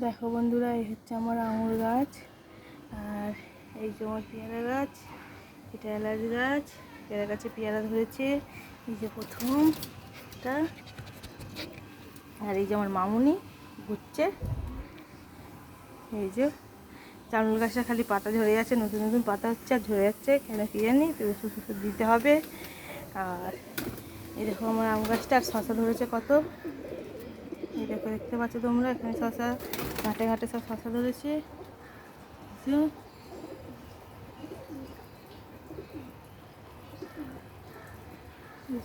দেখো বন্ধুরা, এই হচ্ছে আমার আঙুর গাছ। আর এই যে আমার পেয়ারা গাছ, এটা এলাচ গাছ। পেয়ারা গাছে পেয়ারা ধরেছে, এই যে প্রথমটা। আর এই যে আমার মামুনি ঘুরছে। এই যে জামরুল গাছটা খালি পাতা ঝরে যাচ্ছে, নতুন নতুন পাতা হচ্ছে আর ঝরে যাচ্ছে, কেন কি জানি, তো ওষুধ ওষুধ দিতে হবে। আর এই দেখো আমার আম গাছটা, আর শশা ধরেছে কত। এই দেখো, দেখতে পাচ্ছ তোমরা, এখানে শশা ঘাটে ঘাটে সব শশা ধরেছে।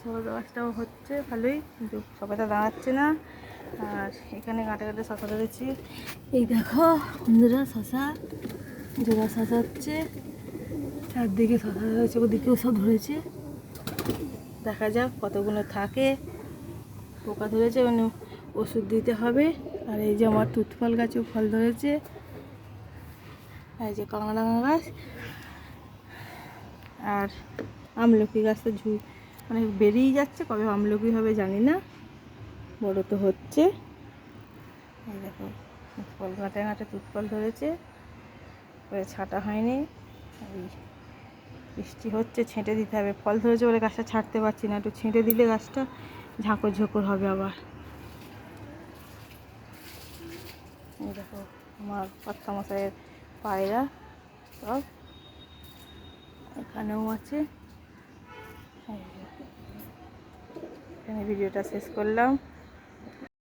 সবেদা গাছটাও হচ্ছে ভালোই, কিন্তু সবেদা দাঁড়াচ্ছে না। আর এখানে ঘাটে ঘাটে শশা ধরেছি। এই দেখো বন্ধুরা, শশা জোড়া শশা হচ্ছে, চারদিকে শশা ধরেছে, ওদিকেও সব ধরেছে। দেখা যাক কতগুলো থাকে। পোকা ধরেছে, মানে ওষুধ দিতে হবে। আর এই যে আমার তুত ফল গাছেও ফল ধরেছে। আর এই যে কাঁকড়াডাঙ্গা গাছ। আর আমলকি গাছটা মানে বেরিয়ে যাচ্ছে, কবে আমলকি হবে জানি না, বড় তো হচ্ছে। এই দেখো ফল ঘাটে ঘাটে তুত ফল ধরেছে, ছাঁটা হয়নি। এই বৃষ্টি হচ্ছে, ছেঁটে দিতে হবে। ফল ধরেছে বলে গাছটা ছাড়তে পারছি না, একটু ছেঁটে দিলে গাছটা ঝাঁকর ঝোঁকর হবে আবার। এই দেখো আমার কর্তামশাইয়ের পায়রা সব এখানেও আছে। এখানে ভিডিওটা শেষ করলাম।